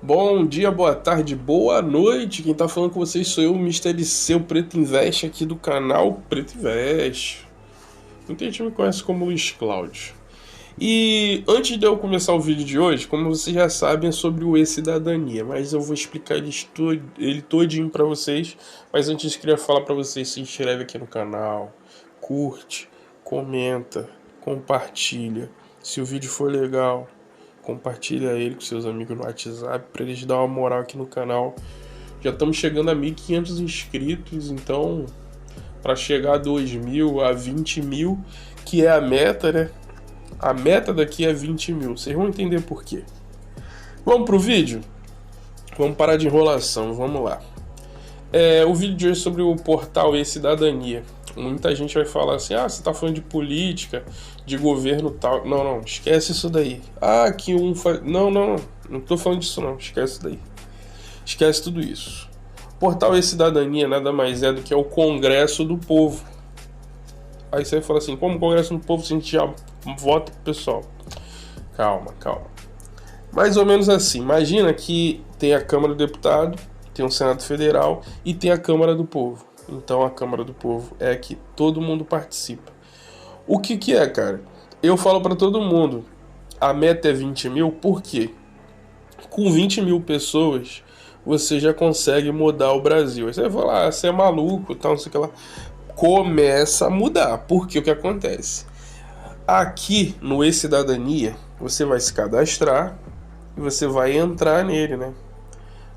Bom dia, boa tarde, boa noite. Quem tá falando com vocês sou eu, o Mister Liceu Preto Investe, aqui do canal Preto Investe. Muita gente me conhece como Luiz Cláudio. E antes de eu começar o vídeo de hoje, como vocês já sabem, é sobre o e-cidadania, mas eu vou explicar ele todinho pra vocês. Mas antes eu queria falar pra vocês, se inscreve aqui no canal, curte, comenta, compartilha. Se o vídeo for legal, compartilha ele com seus amigos no WhatsApp para eles dar uma moral aqui no canal. Já estamos chegando a 1.500 inscritos, então para chegar a 2.000, a 20.000, que é a meta, né? A meta daqui é 20.000. Vocês vão entender por quê. Vamos pro vídeo? Vamos parar de enrolação, vamos lá. O vídeo de hoje é sobre o portal e-cidadania. Muita gente vai falar assim, você tá falando de política, de governo tal. Não, esquece isso daí. Que um faz... Não tô falando disso não, esquece isso daí. Esquece tudo isso. Portal e-cidadania nada mais é do que o Congresso do Povo. Aí você vai falar assim, como Congresso do Povo se a gente já vota pro pessoal? Calma. Mais ou menos assim, imagina que tem a Câmara do Deputado, tem o Senado Federal e tem a Câmara do Povo. Então a Câmara do Povo é que todo mundo participa. O que é, cara? Eu falo pra todo mundo, a meta é 20.000, por quê? Com 20.000 pessoas, você já consegue mudar o Brasil. Aí você vai falar, você é maluco, tal, não sei o que lá. Começa a mudar, porque o que acontece? Aqui no e-cidadania, você vai se cadastrar e você vai entrar nele, né?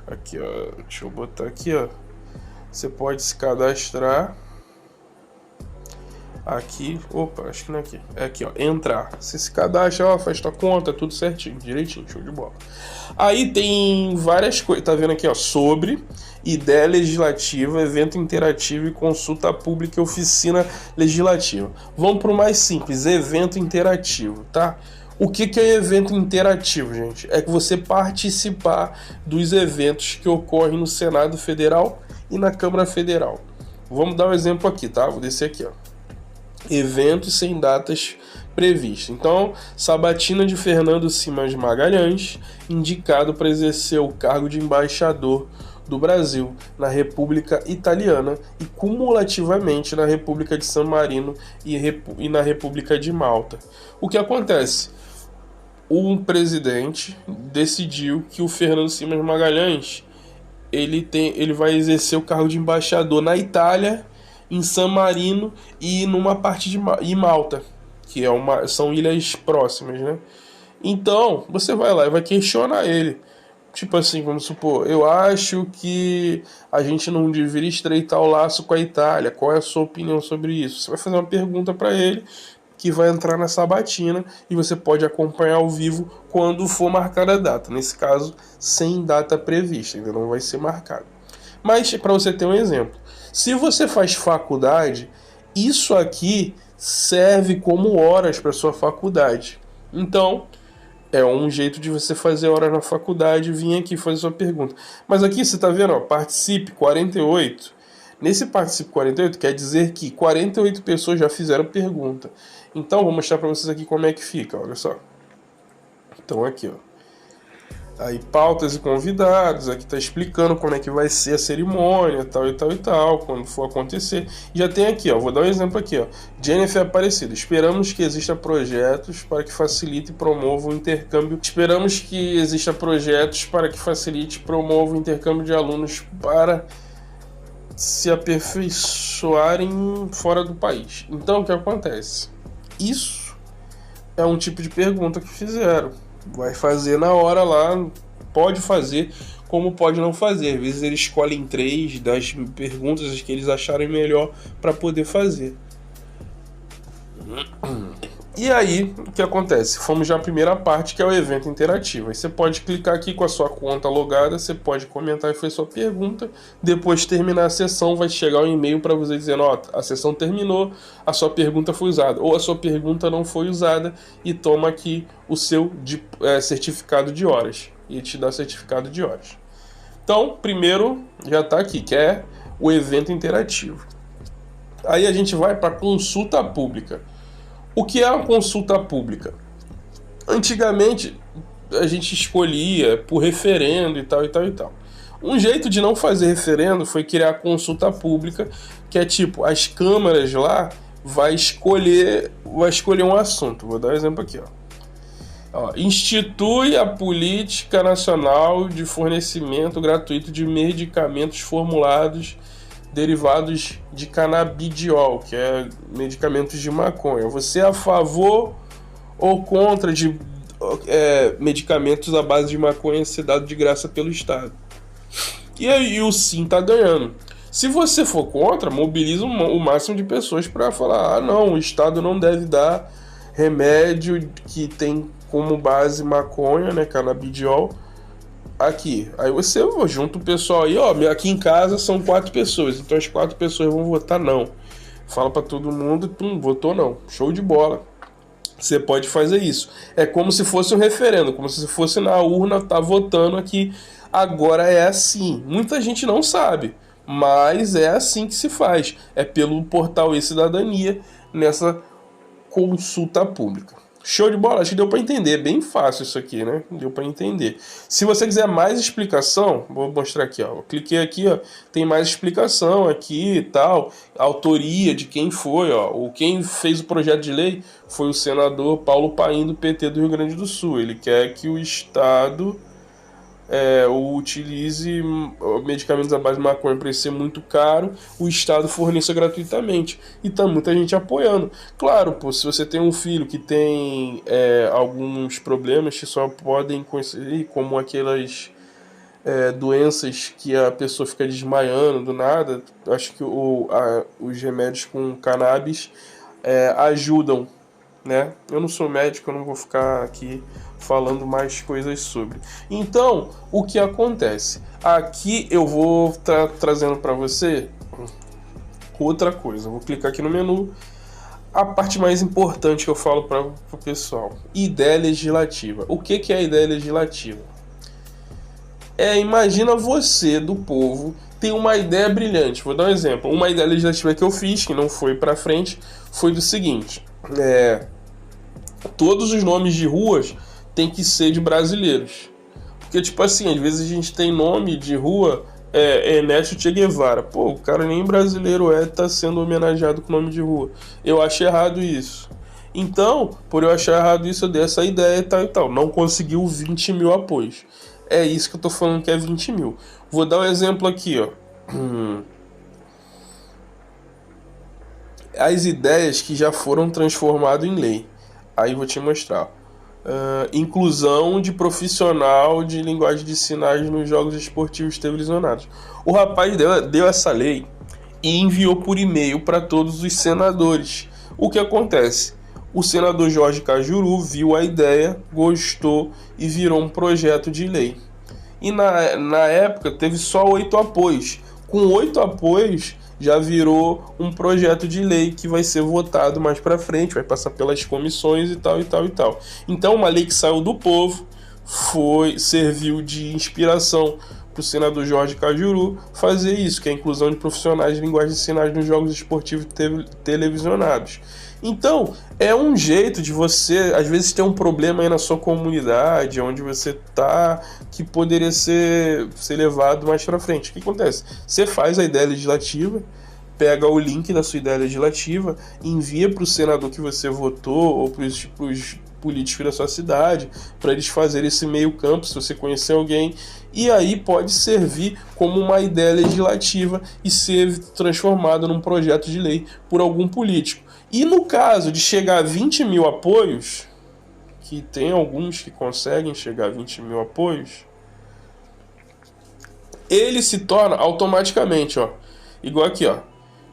Aqui, ó, deixa eu botar aqui, ó. Você pode se cadastrar aqui, acho que não é aqui. É aqui, ó, entrar. Você se cadastra, ó, faz tua conta, tudo certinho, direitinho, show de bola. Aí tem várias coisas, tá vendo aqui, ó, sobre ideia legislativa, evento interativo e consulta pública e oficina legislativa. Vamos pro mais simples, evento interativo, tá? O que é evento interativo, gente? É que você participar dos eventos que ocorrem no Senado Federal e na Câmara Federal. Vamos dar um exemplo aqui, tá? Vou descer aqui, ó. Eventos sem datas previstas. Então, Sabatina de Fernando Simas Magalhães, indicado para exercer o cargo de embaixador do Brasil na República Italiana e cumulativamente na República de San Marino e na República de Malta. O que acontece? Um presidente decidiu que o Fernando Simas Magalhães ele vai exercer o cargo de embaixador na Itália, em San Marino e numa parte de Malta, que são ilhas próximas, né? Então, você vai lá e vai questionar ele. Tipo assim, vamos supor, eu acho que a gente não deveria estreitar o laço com a Itália. Qual é a sua opinião sobre isso? Você vai fazer uma pergunta para ele, que vai entrar na sabatina e você pode acompanhar ao vivo quando for marcada a data. Nesse caso, sem data prevista, ainda não vai ser marcado. Mas, para você ter um exemplo, se você faz faculdade, isso aqui serve como horas para sua faculdade. Então, é um jeito de você fazer horas na faculdade e vir aqui fazer sua pergunta. Mas aqui você está vendo, ó, participe 48. Nesse participe 48 quer dizer que 48 pessoas já fizeram pergunta. Então, vou mostrar para vocês aqui como é que fica, olha só. Então, aqui, ó. Aí, pautas e convidados, aqui tá explicando como é que vai ser a cerimônia, tal e tal e tal, quando for acontecer. Já tem aqui, ó, vou dar um exemplo aqui, ó. Jennifer Aparecido, esperamos que exista projetos para que facilite e promova o intercâmbio. Esperamos que exista projetos para que facilite e promova o intercâmbio de alunos para se aperfeiçoarem fora do país. Então, o que acontece? Isso é um tipo de pergunta que fizeram. Vai fazer na hora lá, pode fazer como pode não fazer. Às vezes eles escolhem 3 das perguntas que eles acharem melhor para poder fazer. E aí, o que acontece? Fomos já à primeira parte, que é o evento interativo. Aí você pode clicar aqui com a sua conta logada, você pode comentar e fazer sua pergunta. Depois de terminar a sessão, vai chegar um e-mail para você dizendo, ó, a sessão terminou, a sua pergunta foi usada. Ou a sua pergunta não foi usada e toma aqui o seu certificado de horas. E te dá certificado de horas. Então, primeiro já está aqui, que é o evento interativo. Aí a gente vai para a consulta pública. O que é uma consulta pública? Antigamente, a gente escolhia por referendo e tal, e tal, e tal. Um jeito de não fazer referendo foi criar consulta pública, que é tipo, as câmaras lá vai escolher um assunto. Vou dar um exemplo aqui, ó. Institui a Política Nacional de Fornecimento Gratuito de Medicamentos Formulados derivados de canabidiol, que é medicamentos de maconha. Você é a favor ou contra de medicamentos à base de maconha ser dado de graça pelo Estado? E aí o sim tá ganhando. Se você for contra, mobiliza o máximo de pessoas para falar: ah, não, o Estado não deve dar remédio que tem como base maconha, né, canabidiol, aqui. Aí você junta o pessoal aí, ó, aqui em casa são 4 pessoas, então as 4 pessoas vão votar não. Fala para todo mundo, votou não. Show de bola. Você pode fazer isso. É como se fosse um referendo, como se fosse na urna, tá votando aqui. Agora é assim. Muita gente não sabe, mas é assim que se faz. É pelo portal e-Cidadania, nessa consulta pública. Show de bola, acho que deu para entender, bem fácil isso aqui, né? Deu para entender. Se você quiser mais explicação, vou mostrar aqui, ó. Eu cliquei aqui, ó, tem mais explicação aqui e tal, autoria de quem foi, ó. Quem fez o projeto de lei foi o senador Paulo Paim, do PT do Rio Grande do Sul. Ele quer que o Estado utilize medicamentos à base de maconha para ser muito caro, o Estado forneça gratuitamente. E tá muita gente apoiando. Claro, pô, se você tem um filho que tem alguns problemas que só podem conhecer, como aquelas doenças que a pessoa fica desmaiando do nada, acho que os remédios com cannabis ajudam, né? Eu não sou médico, eu não vou ficar aqui falando mais coisas sobre. Então, o que acontece? Aqui eu vou trazendo para você outra coisa. Eu vou clicar aqui no menu. A parte mais importante que eu falo para o pessoal: ideia legislativa. O que é a ideia legislativa? Imagina você, do povo, tem uma ideia brilhante. Vou dar um exemplo. Uma ideia legislativa que eu fiz, que não foi para frente, foi do seguinte: todos os nomes de ruas tem que ser de brasileiros. Porque, tipo assim, às vezes a gente tem nome de rua, Ernesto Che Guevara. Pô, o cara nem brasileiro tá sendo homenageado com nome de rua. Eu acho errado isso. Então, por eu achar errado isso, eu dei essa ideia e tal e tal. Não conseguiu 20 mil apoios. É isso que eu tô falando, que é 20 mil. Vou dar um exemplo aqui, ó. As ideias que já foram transformadas em lei. Aí vou te mostrar. Inclusão de profissional de linguagem de sinais nos jogos esportivos televisionados. O rapaz deu essa lei e enviou por e-mail para todos os senadores. O que acontece? O senador Jorge Cajuru viu a ideia, gostou e virou um projeto de lei. E na época teve só 8 apoios. Com 8 apoios já virou um projeto de lei que vai ser votado mais para frente, vai passar pelas comissões e tal, e tal, e tal. Então, uma lei que saiu do povo, serviu de inspiração para o senador Jorge Cajuru fazer isso, que é a inclusão de profissionais de linguagem de sinais nos jogos esportivos televisionados. Então, é um jeito de você, às vezes, ter um problema aí na sua comunidade, onde você tá, que poderia ser levado mais para frente. O que acontece? Você faz a ideia legislativa, pega o link da sua ideia legislativa, envia para o senador que você votou ou para os políticos da sua cidade, para eles fazerem esse meio campo, se você conhecer alguém, e aí pode servir como uma ideia legislativa e ser transformado num projeto de lei por algum político. E no caso de chegar a 20 mil apoios, que tem alguns que conseguem chegar a 20 mil apoios, ele se torna automaticamente, ó, igual aqui, ó,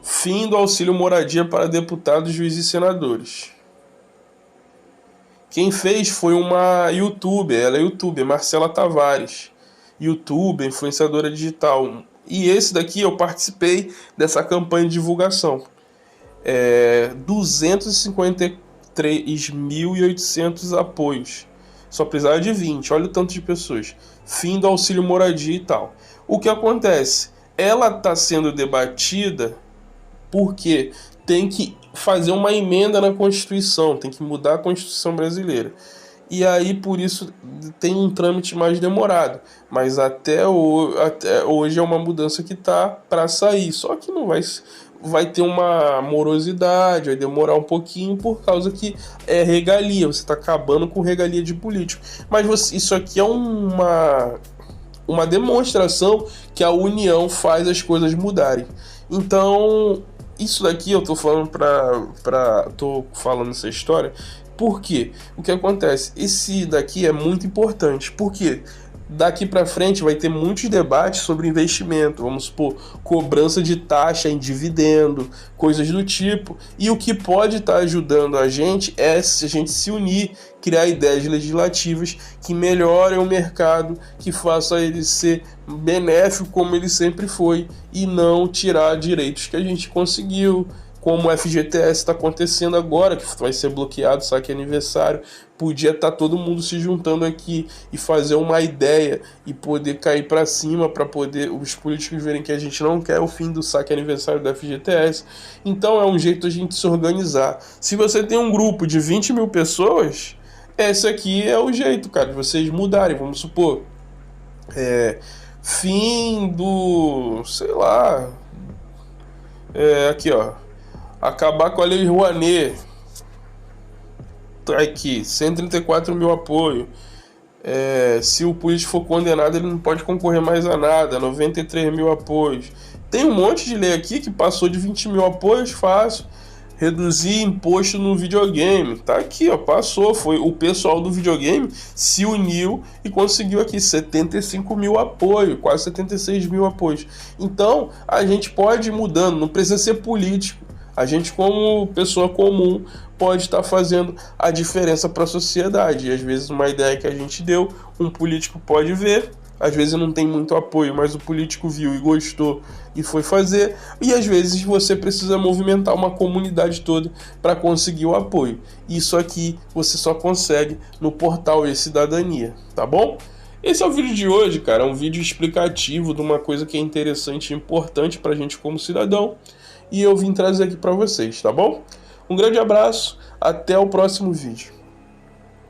fim do auxílio moradia para deputados, juízes e senadores. Quem fez foi uma youtuber, ela é youtuber, Marcela Tavares, youtuber, influenciadora digital. E esse daqui eu participei dessa campanha de divulgação. 253.800 apoios. Só precisava de 20, olha o tanto de pessoas. Fim do auxílio moradia e tal. O que acontece? Ela está sendo debatida porque tem que fazer uma emenda na Constituição, tem que mudar a Constituição brasileira. e aí por isso tem um trâmite mais demorado. Mas até hoje é uma mudança que tá para sair, só que não vai ter uma morosidade, vai demorar um pouquinho por causa que é regalia, você está acabando com regalia de político. Mas isso aqui é uma demonstração que a união faz as coisas mudarem. Então, isso daqui eu tô falando tô falando essa história, porque o que acontece? Esse daqui é muito importante, porque daqui para frente vai ter muitos debates sobre investimento, vamos supor, cobrança de taxa em dividendo, coisas do tipo. E o que pode estar ajudando a gente é se a gente se unir, criar ideias legislativas que melhorem o mercado, que faça ele ser benéfico como ele sempre foi e não tirar direitos que a gente conseguiu, como o FGTS está acontecendo agora, que vai ser bloqueado, saque aniversário. Podia estar todo mundo se juntando aqui e fazer uma ideia e poder cair para cima, para poder os políticos verem que a gente não quer o fim do saque aniversário do FGTS. Então é um jeito a gente se organizar. Se você tem um grupo de 20 mil pessoas, esse aqui é o jeito, cara, de vocês mudarem. Vamos supor, fim do, sei lá, aqui ó, acabar com a Lei Rouanet, tá aqui, 134 mil apoio. Se o político for condenado, ele não pode concorrer mais a nada, 93 mil apoios. Tem um monte de lei aqui que passou de 20 mil apoios, fácil. Reduzir imposto no videogame, tá aqui, ó, passou. Foi o pessoal do videogame se uniu e conseguiu aqui 75 mil apoios, quase 76 mil apoios. Então a gente pode ir mudando, não precisa ser político. A gente, como pessoa comum, pode estar fazendo a diferença para a sociedade. E às vezes uma ideia que a gente deu, um político pode ver, às vezes não tem muito apoio, mas o político viu e gostou e foi fazer. E às vezes você precisa movimentar uma comunidade toda para conseguir o apoio. Isso aqui você só consegue no portal E-Cidadania, tá bom? Esse é o vídeo de hoje, cara. É um vídeo explicativo de uma coisa que é interessante e importante para a gente como cidadão. E eu vim trazer aqui para vocês, tá bom? Um grande abraço, até o próximo vídeo.